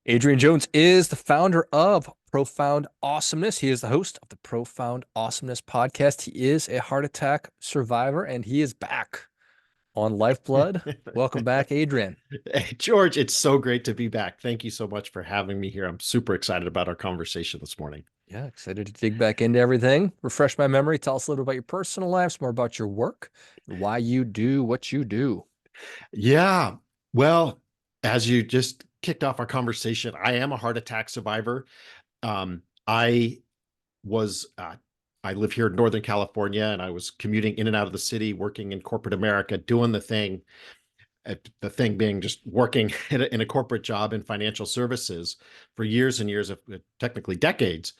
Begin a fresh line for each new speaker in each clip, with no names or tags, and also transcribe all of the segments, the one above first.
Adrian Jones is the founder of Profound Awesomeness. He is the host of the Profound Awesomeness podcast. He is a heart attack survivor and he is back on LifeBlood. Welcome back, Adrian.
Hey, George, it's so great to be back. Thank you so much for having me here. I'm super excited about our conversation this morning.
Yeah, excited to dig back into everything. Refresh my memory. Tell us a little about your personal life, some more about your work, and why you do what you do.
Yeah, well, as you just kicked off our conversation, I am a heart attack survivor. I was, I live here in Northern California, and I was commuting in and out of the city, working in corporate America, doing the thing being just working in a corporate job in financial services for years and years of technically decades.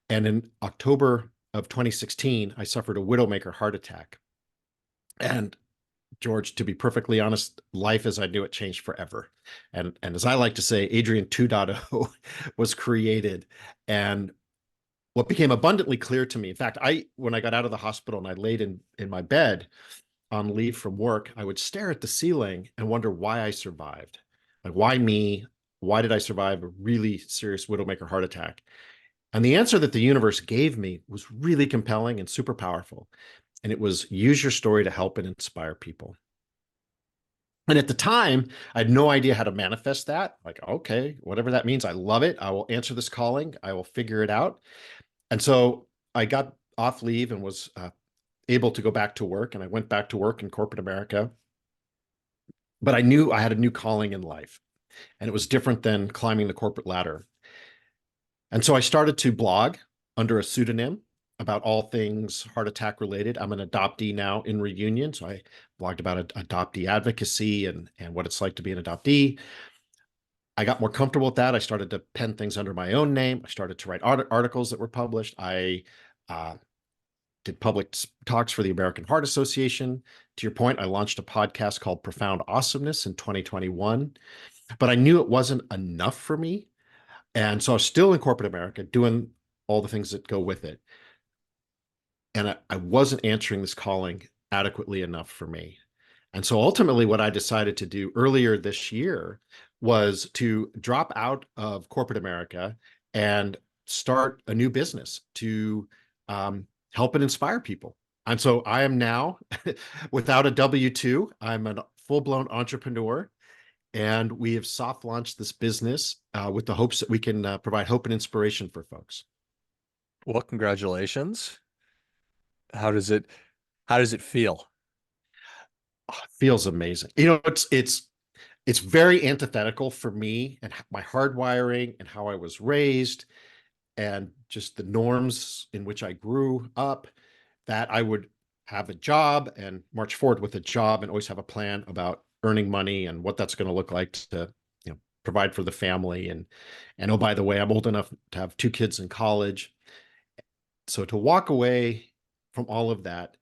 And in October of 2016, I suffered a widowmaker heart attack. And George, to be perfectly honest, life as I knew it changed forever. And as I like to say, Adrian 2.0 was created. And what became abundantly clear to me, in fact, when I got out of the hospital and I laid in my bed on leave from work, I would stare at the ceiling and wonder why I survived. Like, why me? Why did I survive a really serious widowmaker heart attack? And the answer that the universe gave me was really compelling and super powerful. And it was use your story to help and inspire people. And at the time, I had no idea how to manifest that. Like, okay, whatever that means, I love it. I will answer this calling. I will figure it out. And so I got off leave and was able to go back to work. And I went back to work in corporate America. But I knew I had a new calling in life, and it was different than climbing the corporate ladder. And so I started to blog under a pseudonym about all things heart attack related. I'm an adoptee now in Reunion. So I blogged about adoptee advocacy and what it's like to be an adoptee. I got more comfortable with that. I started to pen things under my own name. I started to write articles that were published. I did public talks for the American Heart Association. To your point, I launched a podcast called Profound Awesomeness in 2021. But I knew it wasn't enough for me. And so I was still in corporate America doing all the things that go with it. And I wasn't answering this calling adequately enough for me. And so ultimately, what I decided to do earlier this year was to drop out of corporate America and start a new business to help and inspire people. And so I am now, without a W-2, I'm a full-blown entrepreneur. And we have soft launched this business with the hopes that we can provide hope and inspiration for folks.
Well, congratulations. How does it how does it feel?
Oh, it feels amazing. It's very antithetical for me and my hardwiring and how I was raised and just the norms in which I grew up, that I would have a job and march forward with a job and always have a plan about earning money and what that's going to look like to, provide for the family. And oh, by the way, I'm old enough to have two kids in college. So to walk away from all of that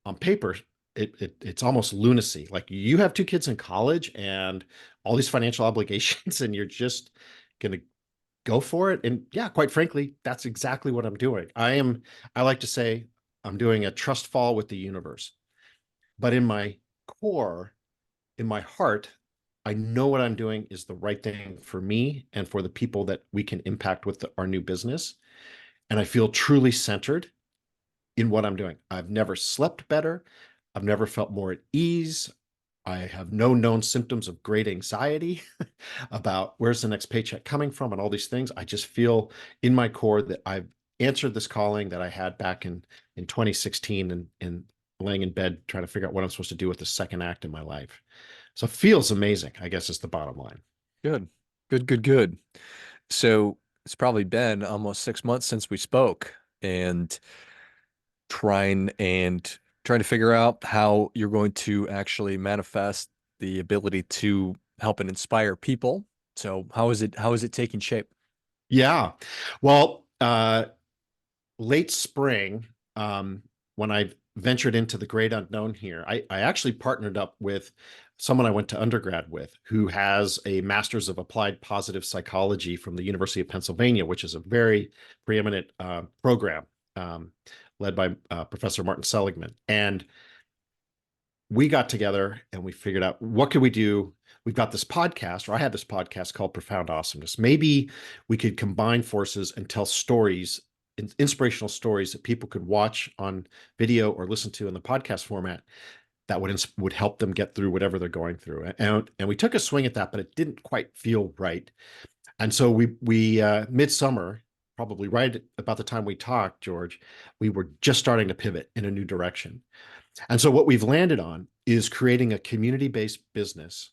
on paper, it's almost lunacy. Like, you have two kids in college and all these financial obligations, and you're just going to go for it. And yeah, quite frankly, that's exactly what I'm doing. I like to say I'm doing a trust fall with the universe. But in my core, in my heart, I know what I'm doing is the right thing for me and for the people that we can impact with our new business. And I feel truly centered in what I'm doing. I've never slept better. I've never felt more at ease. I have no known symptoms of great anxiety about where's the next paycheck coming from and all these things. I just feel in my core that I've answered this calling that I had back in 2016 and laying in bed trying to figure out what I'm supposed to do with the second act in my life. So it feels amazing, I guess, is the bottom line.
Good. Good, good, good. So it's probably been almost 6 months since we spoke and trying to figure out how you're going to actually manifest the ability to help and inspire people. So how is it taking shape?
Yeah. Well, late spring, when I ventured into the great unknown here, I actually partnered up with someone I went to undergrad with who has a master's of applied positive psychology from the University of Pennsylvania, which is a very preeminent program led by Professor Martin Seligman. And we got together and we figured out what could we do we've got this podcast, or I had this podcast called Profound Awesomeness. Maybe we could combine forces and tell stories, inspirational stories that people could watch on video or listen to in the podcast format that would help them get through whatever they're going through. And we took a swing at that, but it didn't quite feel right. And so we midsummer, probably right about the time we talked, George, we were just starting to pivot in a new direction. And so what we've landed on is creating a community-based business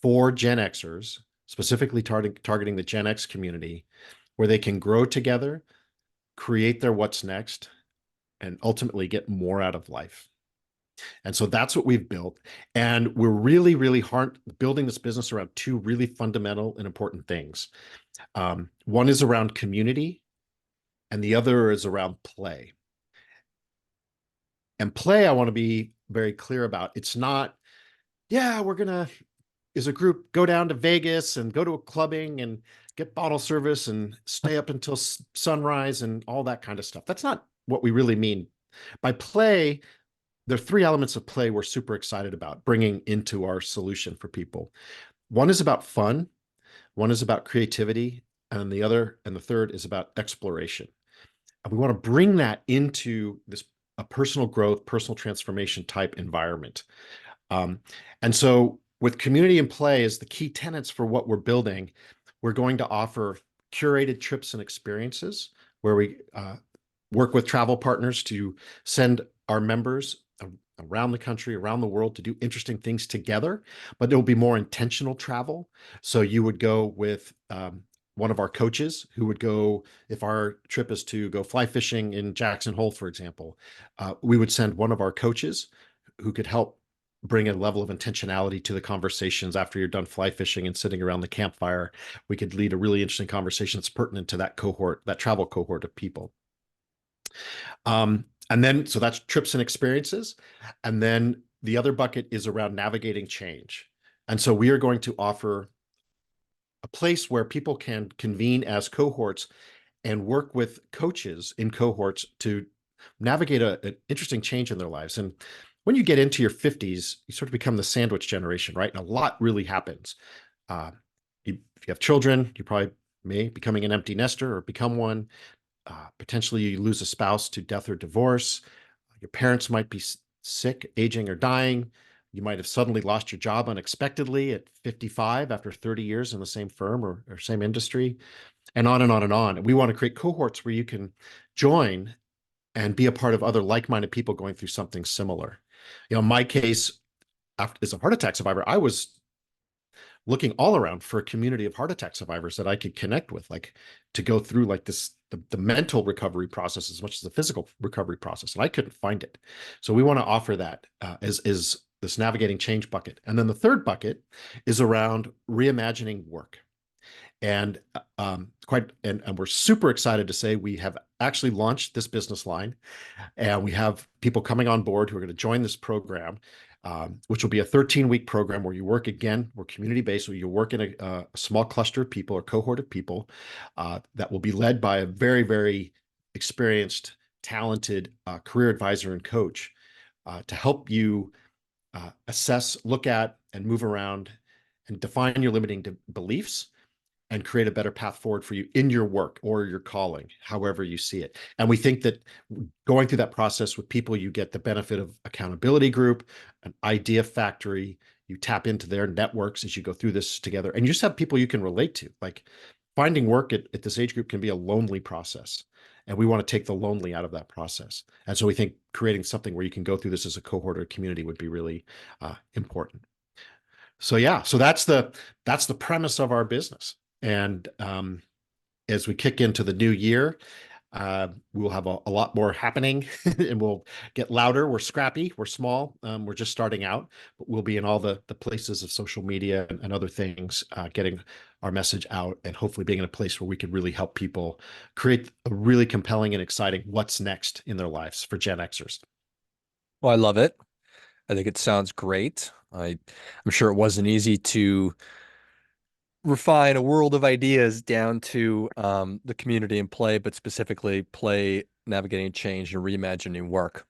for Gen Xers, specifically targeting the Gen X community, where they can grow together, create their what's next, and ultimately get more out of life. And so that's what we've built. And we're really, really hard building this business around two really fundamental and important things. One is around community, and the other is around play. And play, I want to be very clear about. It's not, yeah, we're going to, as a group, go down to Vegas and go to a clubbing and get bottle service and stay up until sunrise and all that kind of stuff. That's not what we really mean. By play, there are three elements of play we're super excited about bringing into our solution for people. One is about fun, one is about creativity, and the third is about exploration. And we want to bring that into this a personal growth, personal transformation type environment. And so with community and play as the key tenets for what we're building, we're going to offer curated trips and experiences where we work with travel partners to send our members around the country, around the world to do interesting things together, but there will be more intentional travel. So you would go with one of our coaches who would go, if our trip is to go fly fishing in Jackson Hole, for example, we would send one of our coaches who could help bring a level of intentionality to the conversations after you're done fly fishing and sitting around the campfire. We could lead a really interesting conversation that's pertinent to that cohort, that travel cohort of people. And then, so that's trips and experiences. And then the other bucket is around navigating change. And so we are going to offer a place where people can convene as cohorts and work with coaches in cohorts to navigate an interesting change in their lives. And when you get into your 50s, you sort of become the sandwich generation, right? And a lot really happens. If you have children, you probably may becoming an empty nester or become one. Potentially you lose a spouse to death or divorce. Your parents might be sick, aging, or dying. You might have suddenly lost your job unexpectedly at 55 after 30 years in the same firm or same industry, and on and on and on. And we want to create cohorts where you can join and be a part of other like-minded people going through something similar. You know, in my case, as a heart attack survivor, I was looking all around for a community of heart attack survivors that I could connect with, like to go through like this, the mental recovery process as much as the physical recovery process. And I couldn't find it. So we want to offer that as this navigating change bucket. And then the third bucket is around reimagining work. And and we're super excited to say we have actually launched this business line, and we have people coming on board who are going to join this program, which will be a 13-week program where you work again, we're community-based, so you work in a small cluster of people or cohort of people that will be led by a very, very experienced, talented career advisor and coach to help you assess, look at, and move around and define your limiting beliefs and create a better path forward for you in your work or your calling, however you see it. And we think that going through that process with people, you get the benefit of accountability group, an idea factory, you tap into their networks as you go through this together, and you just have people you can relate to. Like finding work at this age group can be a lonely process. And we want to take the lonely out of that process. And so we think creating something where you can go through this as a cohort or community would be really important. So yeah, so that's the premise of our business. And as we kick into the new year, we'll have a lot more happening and we'll get louder. We're scrappy, we're small, we're just starting out, but we'll be in all the places of social media and other things, getting our message out and hopefully being in a place where we can really help people create a really compelling and exciting what's next in their lives for Gen Xers.
Well, I love it. I think it sounds great. I'm sure it wasn't easy to refine a world of ideas down to the community and play, but specifically play, navigating change, and reimagining work.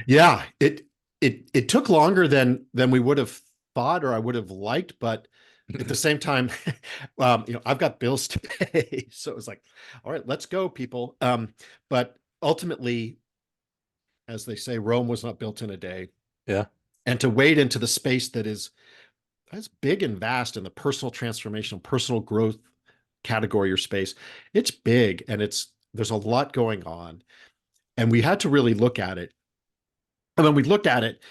Yeah, it took longer than we would have thought or I would have liked, but at the same time, I've got bills to pay. So it was like, all right, let's go, people. But ultimately, as they say, Rome was not built in a day.
Yeah.
And to wade into the space that is as big and vast in the personal transformation, personal growth category or space, it's big and there's a lot going on. And we had to really look at it. And when we looked at it,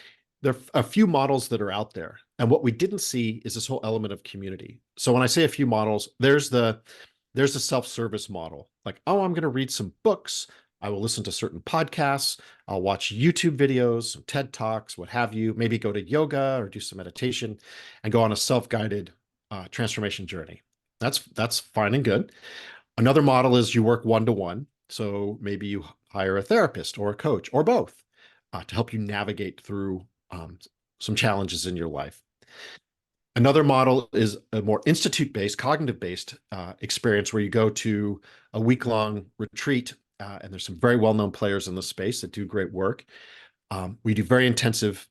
there are a few models that are out there. And what we didn't see is this whole element of community. So when I say a few models, there's a self-service model. Like, oh, I'm going to read some books. I will listen to certain podcasts. I'll watch YouTube videos, some TED Talks, what have you. Maybe go to yoga or do some meditation and go on a self-guided transformation journey. That's fine and good. Another model is you work one-to-one. So maybe you hire a therapist or a coach or both to help you navigate through some challenges in your life. Another model is a more institute-based, cognitive-based experience where you go to a week-long retreat, and there's some very well-known players in the space that do great work. We do very intensive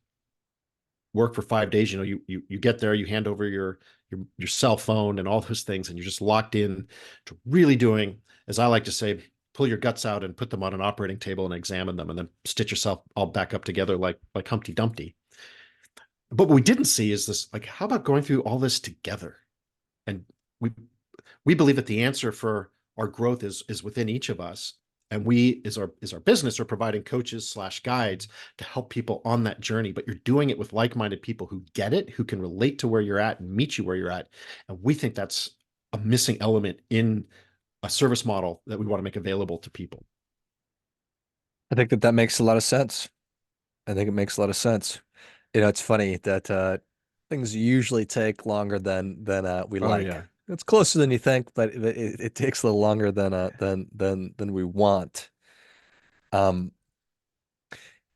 work for 5 days. You get there, you hand over your cell phone and all those things, and you're just locked in to really doing, as I like to say, pull your guts out and put them on an operating table and examine them, and then stitch yourself all back up together like Humpty Dumpty. But what we didn't see is this, like, how about going through all this together? And we believe that the answer for our growth is within each of us. And we, is our business, are providing coaches slash guides to help people on that journey. But you're doing it with like-minded people who get it, who can relate to where you're at and meet you where you're at. And we think that's a missing element in a service model that we want to make available to people.
I think that makes a lot of sense. I think it makes a lot of sense. It's funny that things usually take longer than we
Oh
like.
yeah.
It's closer than you think, but it takes a little longer than we want. Um,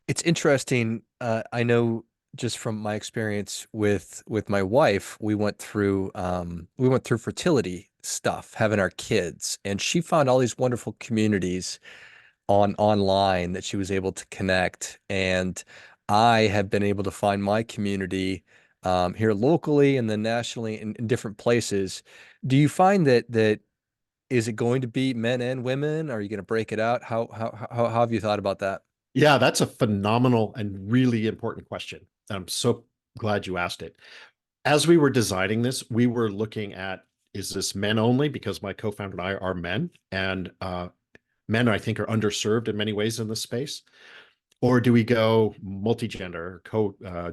it's interesting. I know just from my experience with my wife, we went through fertility stuff, having our kids, and she found all these wonderful communities online that she was able to connect. And I have been able to find my community here locally and then nationally in different places. Do you find that is it going to be men and women? Are you going to break it out? How have you thought about that?
Yeah, that's a phenomenal and really important question. I'm so glad you asked it. As we were designing this, we were looking at, is this men only? Because my co-founder and I are men, and men, I think, are underserved in many ways in this space. Or do we go multi-gender,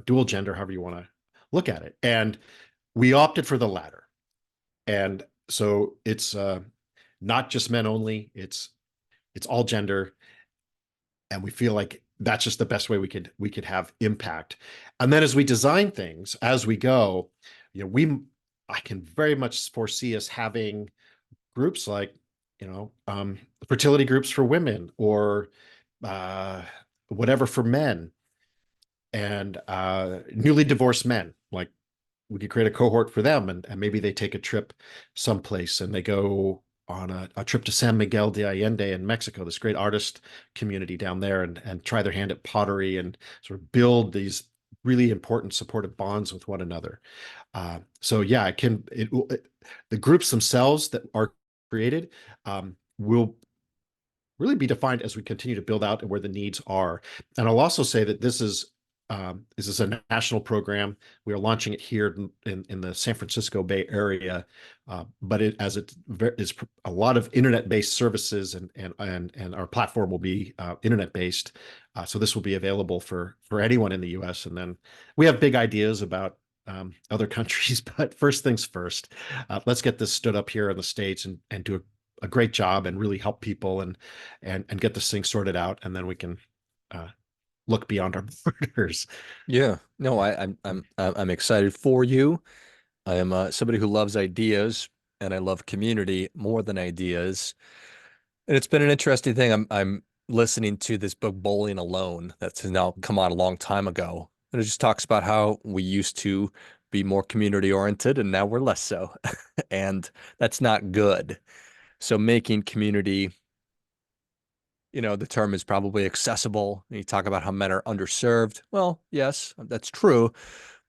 dual gender, however you want to look at it? And we opted for the latter. And so it's not just men only, it's all gender. And we feel like that's just the best way we could have impact. And then as we design things as we go, we I can very much foresee us having groups like, fertility groups for women, or uh, whatever for men, and newly divorced men. Like, we could create a cohort for them, and maybe they take a trip someplace and they go on a trip to San Miguel de Allende in Mexico, this great artist community down there, and try their hand at pottery and sort of build these really important supportive bonds with one another. So yeah, the groups themselves that are created will really be defined as we continue to build out and where the needs are. And I'll also say that this is a national program. We are launching it here in the San Francisco Bay Area, but it's a lot of internet-based services, and our platform will be internet-based. So this will be available for anyone in the U.S. And then we have big ideas about other countries, but first things first, let's get this stood up here in the States and do a great job and really help people and get this thing sorted out, and then we can uh, look beyond our borders.
Yeah, no, I'm excited for you. I am somebody who loves ideas, and I love community more than ideas. And it's been an interesting thing. I'm listening to this book, Bowling Alone, that's now come out a long time ago. And it just talks about how we used to be more community oriented and now we're less so. And that's not good. So making community, the term is probably accessible. You talk about how men are underserved. Well, yes, that's true.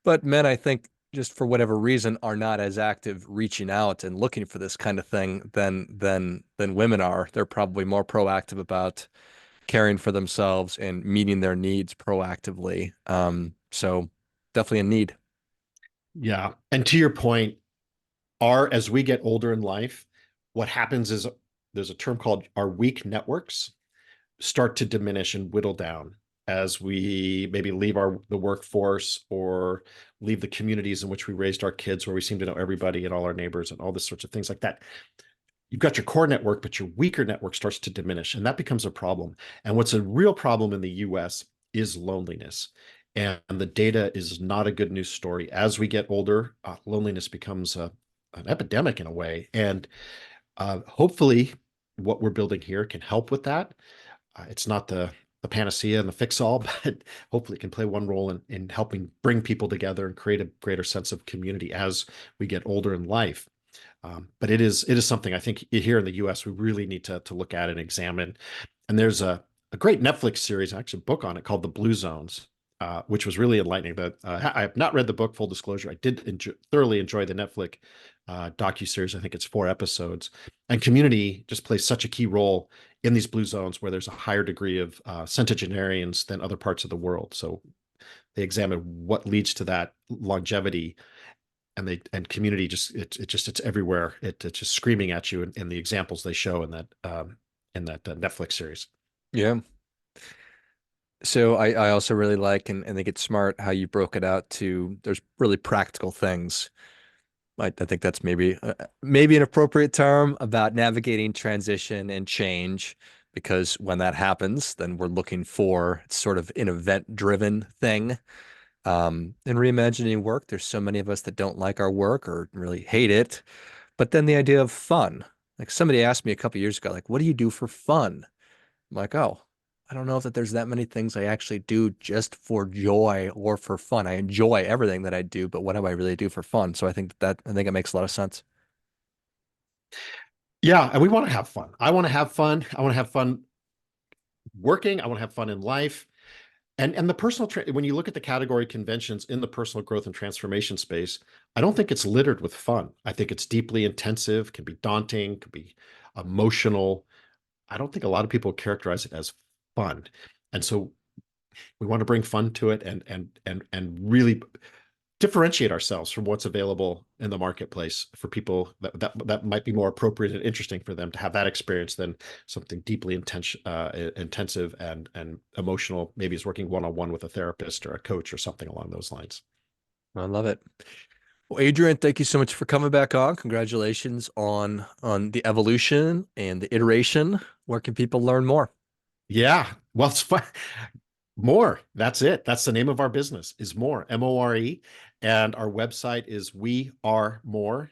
But men, I think, just for whatever reason, are not as active reaching out and looking for this kind of thing than women are. They're probably more proactive about caring for themselves and meeting their needs proactively. So definitely a need.
Yeah. And to your point, our as we get older in life, what happens is there's a term called our weak networks start to diminish and whittle down as we maybe leave the workforce or leave the communities in which we raised our kids, where we seem to know everybody and all our neighbors and all this sorts of things like that. You've got your core network, but your weaker network starts to diminish, and that becomes a problem. And what's a real problem in the US is loneliness. And the data is not a good news story. As we get older, loneliness becomes an epidemic in a way. And hopefully, what we're building here can help with that. It's not the panacea and the fix all, but hopefully it can play one role in helping bring people together and create a greater sense of community as we get older in life. But it is something I think here in the U.S. we really need to look at and examine. And there's a great Netflix series, actually a book on it called The Blue Zones, which was really enlightening. But I have not read the book. Full disclosure, I did thoroughly enjoy the Netflix docu-series. I think it's 4 episodes, and community just plays such a key role in these blue zones where there's a higher degree of centenarians than other parts of the world. So they examine what leads to that longevity, and community just it's everywhere. It's just screaming at you in the examples they show in that Netflix series.
Yeah. So I also really like and think it's smart how you broke it out to there's really practical things. I think that's maybe an appropriate term about navigating transition and change, because when that happens, then we're looking for it's sort of an event-driven thing. In reimagining work, there's so many of us that don't like our work or really hate it. But then the idea of fun, like somebody asked me a couple years ago, like, what do you do for fun? I'm like, oh, I don't know that there's that many things I actually do just for joy or for fun. I enjoy everything that I do, but what do I really do for fun? So I think it makes a lot of sense.
Yeah, and we want to have fun. I want to have fun. I want to have fun working. I want to have fun in life. And the when you look at the category conventions in the personal growth and transformation space, I don't think it's littered with fun. I think it's deeply intensive, can be daunting, can be emotional. I don't think a lot of people characterize it as fun. And so we want to bring fun to it and really differentiate ourselves from what's available in the marketplace for people that might be more appropriate and interesting for them to have that experience than something deeply intensive and emotional, maybe is working one-on-one with a therapist or a coach or something along those lines.
I love it. Well, Adrian, thank you so much for coming back on. Congratulations on the evolution and the iteration. Where can people learn more?
Yeah, well, it's fun. More. That's it. That's the name of our business is More, MORE. And our website is wearemore.io.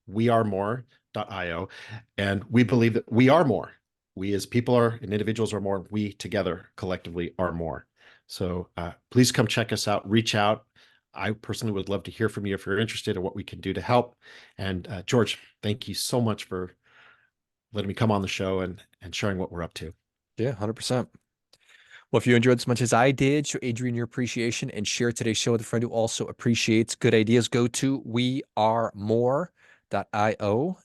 Wearemore.io. And we believe that we are more. We as people are and individuals are more. We together collectively are more. So please come check us out. Reach out. I personally would love to hear from you if you're interested in what we can do to help. And George, thank you so much for letting me come on the show and sharing what we're up to.
Yeah, 100%. Well, if you enjoyed as much as I did, show Adrian your appreciation and share today's show with a friend who also appreciates good ideas. Go to wearemore.io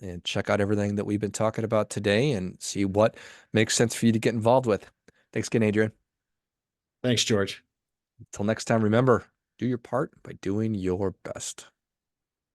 and check out everything that we've been talking about today and see what makes sense for you to get involved with. Thanks again, Adrian.
Thanks, George.
Until next time, remember, do your part by doing your best.